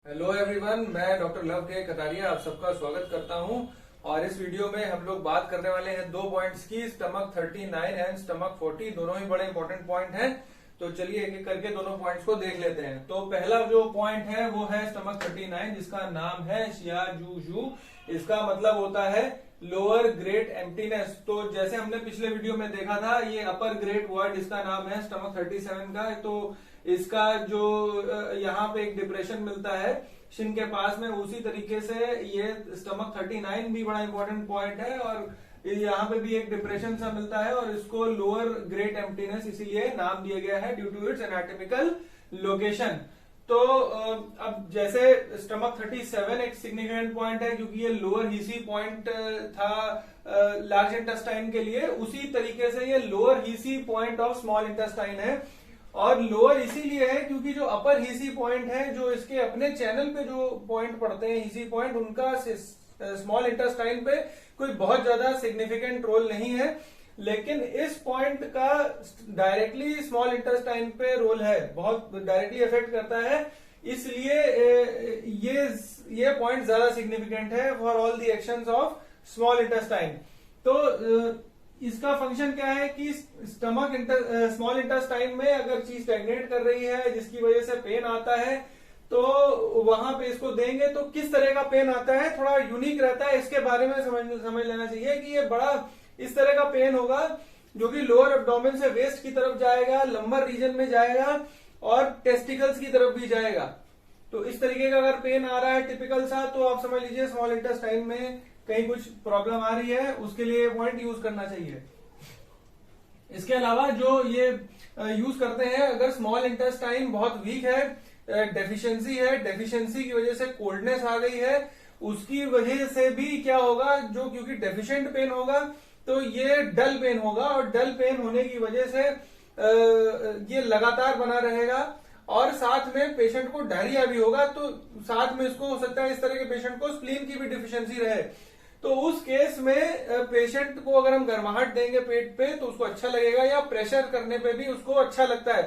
Hello everyone, मैं doctor love के कटारिया आप सबका स्वागत करता हूं। और इस वीडियो में हम लोग बात करने वाले हैं दो पॉइंट्स की, स्टमक 39 एंड स्टमक 40। दोनों ही बड़े इंपॉर्टेंट पॉइंट हैं, तो चलिए एक एक करके दोनों पॉइंट्स को देख लेते हैं। तो पहला जो पॉइंट है वो है स्टमक 39, जिसका नाम है शियाजुजू। इसका मतलब होता है लोअर ग्रेट एम्प्टीनेस। तो जैसे हमने पिछले वीडियो में देखा था, ये अपर ग्रेट वर्ड इसका नाम है स्टमक 37 का। तो इसका जो यहाँ पे एक डिप्रेशन मिलता है शिन के पास में, उसी तरीके से ये स्टमक 39 भी बड़ा इंपॉर्टेंट पॉइंट है और यहाँ पे भी एक डिप्रेशन सा मिलता है और इसको लोअर ग्रेट एम्प्टीनेस इसीलिए नाम दिया गया है due to its anatomical location. तो अब जैसे स्टमक 37 एक सिग्निफिकेंट पॉइंट है क्योंकि ये लोअर हीसी पॉइंट था लार्ज इंटेस्टाइन के लिए, उसी तरीके से ये लोअर हीसी पॉइंट ऑफ स्मॉल इंटेस्टाइन है। और लोअर इसीलिए है क्योंकि जो अपर हीसी पॉइंट है, जो इसके अपने चैनल पे जो पॉइंट पड़ते हैं हीसी पॉइंट, उनका स्मॉल इंटेस्टाइन पे कोई बहुत ज्यादा सिग्निफिकेंट रोल नहीं है, लेकिन इस पॉइंट का डायरेक्टली स्मॉल इंटेस्टाइन पे रोल है, बहुत डायरेक्टली इफेक्ट करता है। इसलिए ये पॉइंट ज्यादा सिग्निफिकेंट है for all the actions of small intestine. तो इसका फंक्शन क्या है कि स्मॉल इंटेस्टाइन में अगर चीज स्टैग्नेट कर रही है जिसकी वजह से पेन आता है, तो वहां पे इसको देंगे तो किस तरह का पेन आता है, थोड़ा यूनिक रहता है। इसके बारे में समझ लेना चाहिए कि ये बड़ा इस तरह का पेन होगा जो कि लोअर एब्डोमेन से वेस्ट की तरफ जाएगा, लंबर रीजन में जाएगा और टेस्टिकल्स की तरफ भी जाएगा। तो इस तरीके का अगर पेन आ रहा है टिपिकल सा, तो आप समझ लीजिए स्मॉल इंटेस्टाइन में कहीं कुछ प्रॉब्लम आ रही है, उसके लिए पॉइंट यूज करना चाहिए। इसके अलावा जो ये यूज करते हैं, अगर स्मॉल इंटेस्टाइन बहुत वीक है, डेफिशिएंसी है, डेफिशिएंसी की वजह से कोल्डनेस आ गई है, उसकी वजह से भी क्या होगा, जो क्योंकि डेफिशिएंट पेन होगा तो ये डल पेन होगा और डल पेन होने की वजह से ये लगातार बना रहेगा और साथ में पेशेंट को डायरिया भी होगा। तो साथ में इसको हो सकता है इस तरह के पेशेंट को स्प्लीन की भी डिफिशियंसी रहे। तो उस केस में पेशेंट को अगर हम गर्माहट देंगे पेट पे तो उसको अच्छा लगेगा, या प्रेशर करने पे भी उसको अच्छा लगता है।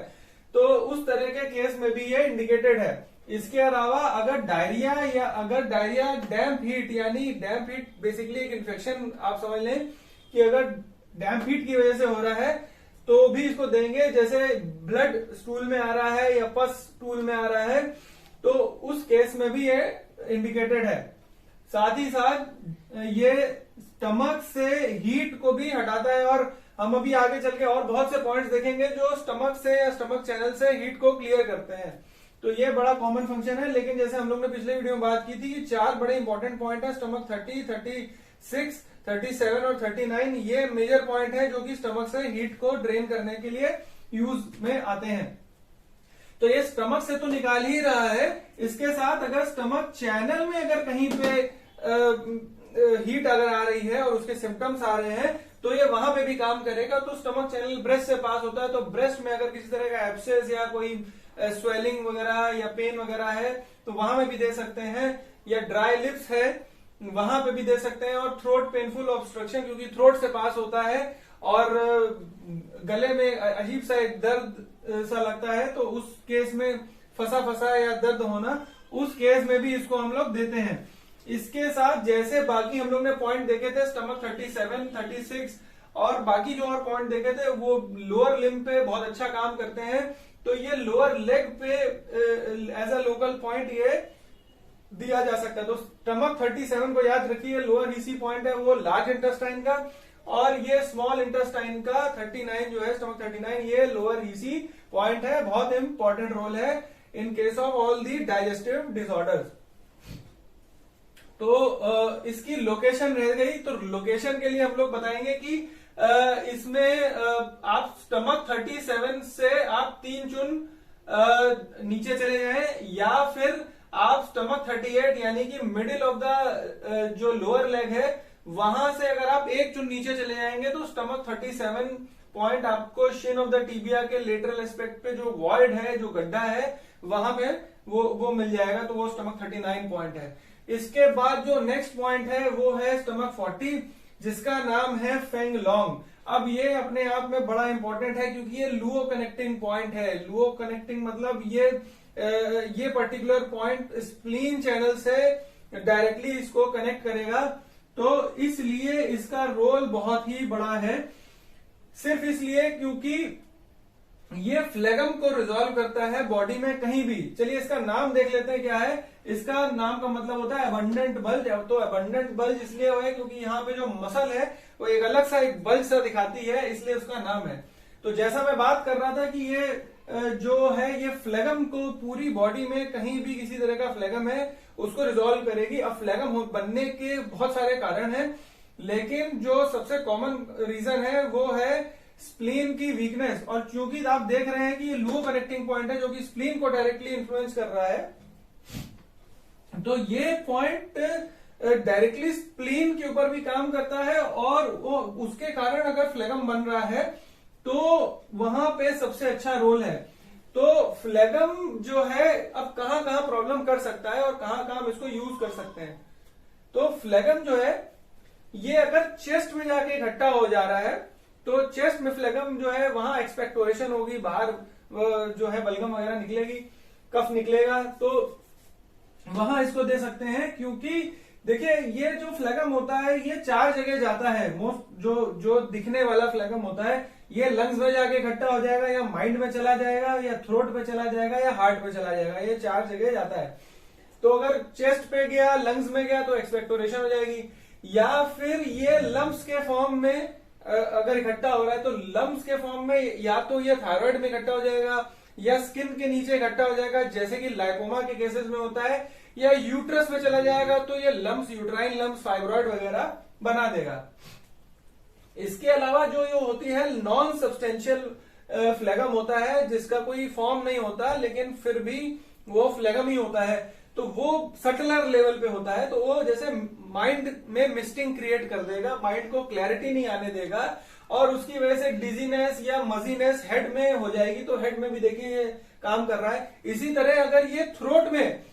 तो उस तरह के केस में भी ये इंडिकेटेड है। इसके अलावा अगर डायरिया डैम्प हीट, यानी डैम्प हीट बेसिकली एक इन्फेक्शन आप समझ लें कि अगर डैम्प हीट की वजह से हो रहा है तो भी इसको देंगे। जैसे ब्लड स्टूल में आ रहा है या पस स्टूल में आ रहा है, तो उस केस में भी ये इंडिकेटेड है। साथ ही साथ ये स्टमक से हीट को भी हटाता है और हम अभी आगे चल के और बहुत से पॉइंट्स देखेंगे जो स्टमक से या स्टमक चैनल से हीट को क्लियर करते हैं। तो ये बड़ा कॉमन फंक्शन है। लेकिन जैसे हम लोग ने पिछले वीडियो में बात की थी कि चार बड़े इंपॉर्टेंट पॉइंट है, स्टमक 30, 36, 37 और 39। ये मेजर पॉइंट है जो कि स्टमक से हीट को ड्रेन करने के लिए यूज में आते हैं। तो ये स्टमक से तो निकाल ही रहा है, इसके साथ अगर स्टमक चैनल में अगर कहीं पे हीट अगर आ रही है और उसके सिम्टम्स आ रहे हैं तो ये वहां पे भी काम करेगा। तो स्टमक चैनल ब्रेस्ट से पास होता है, तो ब्रेस्ट में अगर किसी तरह का एब्सेस या कोई स्वेलिंग वगैरह या पेन वगैरह है तो वहां में भी दे सकते हैं, या ड्राई लिप्स है वहां पे भी दे सकते हैं, और थ्रोट पेनफुल ऑब्स्ट्रक्शन क्योंकि थ्रोट से पास होता है और गले में अजीब सा एक दर्द सा लगता है, तो उस केस में फंसा या दर्द होना, उस केस में भी इसको हम लोग देते हैं। इसके साथ जैसे बाकी हम लोग ने पॉइंट देखे थे स्टमक 37, 36 और बाकी जो और पॉइंट देखे थे वो लोअर लिम्ब पे बहुत अच्छा काम करते हैं। तो ये लोअर लेग पे एज अ लोकल पॉइंट ये दिया जा सकता है। तो स्टमक 37 को याद रखिए, लोअर हीसी पॉइंट है वो लार्ज इंटेस्टाइन का, और ये स्मॉल इंटेस्टाइन का 39 जो है स्टमक 39, ये लोअर हीसी पॉइंट है। बहुत इंपॉर्टेंट रोल है in case of all the digestive disorders. तो इसकी लोकेशन रह गई, तो लोकेशन के लिए हम लोग बताएंगे कि इसमें आप स्टमक 37 से आप 3 चुन नीचे चले जाएं, या फिर आप स्टमक 38 यानी कि मिडिल ऑफ द जो लोअर लेग है वहां से अगर आप 1 चुन नीचे चले जाएंगे तो स्टमक 37 पॉइंट आपको शिन ऑफ द टीबिया के लेटरल एस्पेक्ट पे जो वॉइड है, जो गड्ढा है, वहां पे वो मिल जाएगा। तो वो स्टमक 39 पॉइंट है। इसके बाद जो नेक्स्ट पॉइंट है वो है स्टमक 40, जिसका नाम है फेंग लॉन्ग। अब ये अपने आप में बड़ा इंपॉर्टेंट है क्योंकि ये लुओ कनेक्टिंग पॉइंट है। लुओ कनेक्टिंग मतलब ये पर्टिकुलर पॉइंट स्प्लीन चैनल से डायरेक्टली इसको कनेक्ट करेगा, तो इसलिए इसका रोल बहुत ही बड़ा है। सिर्फ इसलिए क्योंकि ये फ्लेगम को रिजॉल्व करता है बॉडी में कहीं भी। चलिए इसका नाम देख लेते हैं क्या है। इसका नाम का मतलब होता है अबंडेंट बल्ज। तो अबंडेंट बल्ज इसलिए है क्योंकि यहाँ पे जो मसल है वो एक अलग सा एक बल्ज सा दिखाती है, इसलिए उसका नाम है। तो जैसा मैं बात कर रहा था कि ये जो है ये फ्लेगम को पूरी बॉडी में कहीं भी किसी तरह का फ्लेगम है उसको रिजॉल्व करेगी। अब फ्लेगम बनने के बहुत सारे कारण हैं, लेकिन जो सबसे कॉमन रीजन है वो है स्प्लीन की वीकनेस। और चूंकि आप देख रहे हैं कि ये लुओ कनेक्टिंग पॉइंट है जो कि स्प्लीन को डायरेक्टली इन्फ्लुएंस कर रहा है, तो ये पॉइंट डायरेक्टली स्प्लीन के ऊपर भी काम करता है और वो उसके कारण अगर फ्लेगम बन रहा है तो वहां पे सबसे अच्छा रोल है। तो फ्लेगम जो है अब कहां कहां प्रॉब्लम कर सकता है और कहां कहां हम इसको यूज कर सकते हैं। तो फ्लेगम जो है ये अगर चेस्ट में जाके इकट्ठा हो जा रहा है तो चेस्ट में फ्लेगम जो है वहां एक्सपेक्टोरेशन होगी, बाहर जो है बलगम वगैरह निकलेगी, कफ निकलेगा, तो वहां इसको दे सकते हैं। क्योंकि देखिए ये जो फ्लेगम होता है ये 4 जगह जाता है। मोस्ट जो दिखने वाला फ्लेगम होता है ये लंग्स में जाके इकट्ठा हो जाएगा, या माइंड में चला जाएगा, या थ्रोट पे चला जाएगा, या हार्ट पे चला जाएगा। ये 4 जगह जाता है। तो अगर चेस्ट पे गया, लंग्स में गया तो एक्सपेक्टोरेशन हो जाएगी, या फिर ये लम्प्स के फॉर्म में अगर इकट्ठा हो रहा है तो लम्प्स के फॉर्म में या तो ये थायराइड में इकट्ठा हो जाएगा या स्किन के नीचे इकट्ठा हो जाएगा जैसे कि लाइपोमा के केसेस में होता है, या यूट्रस में चला जाएगा तो ये लम्प्स, यूट्राइन लम्प्स, फाइब्रॉइड वगैरह बना देगा। इसके अलावा जो ये होती है नॉन सब्सटेंशियल फ्लेगम होता है जिसका कोई फॉर्म नहीं होता लेकिन फिर भी वो फ्लेगम ही होता है, तो वो सटलर लेवल पे होता है। तो वो जैसे माइंड में मिस्टिंग क्रिएट कर देगा, माइंड को क्लैरिटी नहीं आने देगा और उसकी वजह से डिजीनेस या मजीनेस हेड में हो जाएगी। तो हेड में भी देखिए ये काम कर रहा है। इसी तरह अगर ये थ्रोट में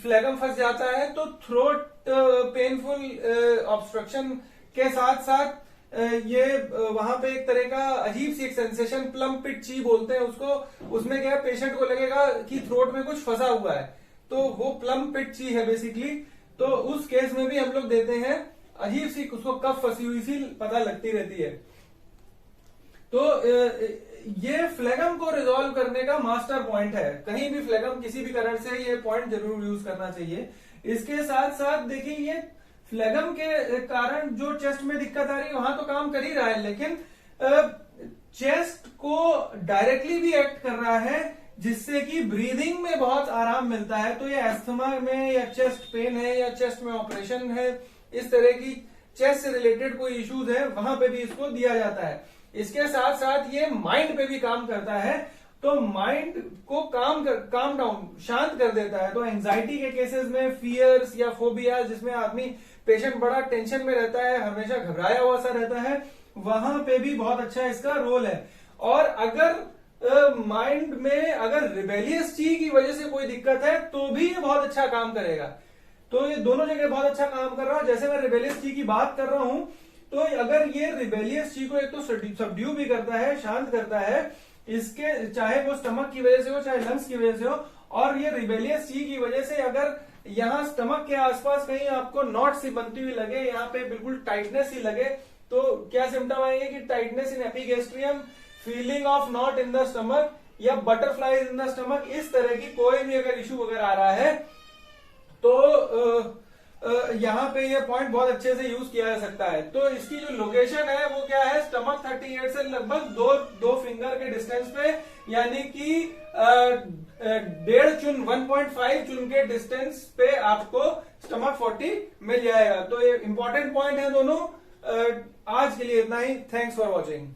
फ्लेगम फंस जाता है तो थ्रोट पेनफुल ऑब्स्ट्रक्शन के साथ साथ ये वहां पे एक तरह का अजीब सी एक सेंसेशन, प्लम पिट ची बोलते हैं उसको, उसमें क्या है पेशेंट को लगेगा कि थ्रोट में कुछ फंसा हुआ है, तो वो प्लम पिट ची है बेसिकली। तो उस केस में भी हम लोग देते हैं, अजीब सी उसको कफ फंसी हुई सी पता लगती रहती है। तो ये फ्लेगम को रिजॉल्व करने का मास्टर पॉइंट है। कहीं भी फ्लेगम किसी भी कारण से ये पॉइंट जरूर यूज करना चाहिए। इसके साथ साथ देखिए ये फ्लेगम के कारण जो चेस्ट में दिक्कत आ रही है वहां तो काम कर ही रहा है, लेकिन चेस्ट को डायरेक्टली भी एक्ट कर रहा है जिससे कि ब्रीदिंग में बहुत आराम मिलता है। तो ये अस्थमा में या चेस्ट पेन है या चेस्ट में ऑपरेशन है, इस तरह की चेस्ट से रिलेटेड कोई इश्यूज है वहां पे भी इसको दिया जाता है। इसके साथ साथ ये माइंड पे भी काम करता है, तो माइंड को काम डाउन, शांत कर देता है। तो एंजाइटी के केसेस में, फियर्स या फोबिया जिसमें आदमी पेशेंट बड़ा टेंशन में रहता है, हमेशा घबराया हुआ सा रहता है, वहां पे भी बहुत अच्छा इसका रोल है। और अगर माइंड में अगर रिबेलियस ची की वजह से कोई दिक्कत है तो भी ये बहुत अच्छा काम करेगा। तो ये दोनों जगह बहुत अच्छा काम कर रहा है। जैसे मैं रिबेलियस ची की बात कर रहा हूं तो अगर ये रिबेलियस ची को एक तो सबड्यू भी करता है, शांत करता है, इसके चाहे वो स्टमक की वजह से हो चाहे लंग्स की वजह से हो। और ये रिबेलियस ची की वजह से अगर यहाँ स्टमक के आसपास कहीं आपको नॉट सी बनती हुई लगे, यहाँ पे बिल्कुल टाइटनेस ही लगे, तो क्या सिम्टम आएंगे कि tightness in epigastrium, feeling of not in the stomach या बटरफ्लाईज इन द स्टमक, इस तरह की कोई भी अगर इश्यू वगैरह आ रहा है तो यहाँ पे ये पॉइंट बहुत अच्छे से यूज किया जा सकता है। तो इसकी जो लोकेशन है वो क्या है, स्टमक 38 से लगभग दो फिंगर के डिस्टेंस पे, यानी कि 1.5 चुन 1.5 चुन के डिस्टेंस पे आपको स्टमक 40 मिल जाएगा। तो ये इंपॉर्टेंट पॉइंट है दोनों। आज के लिए इतना ही। Thanks for watching.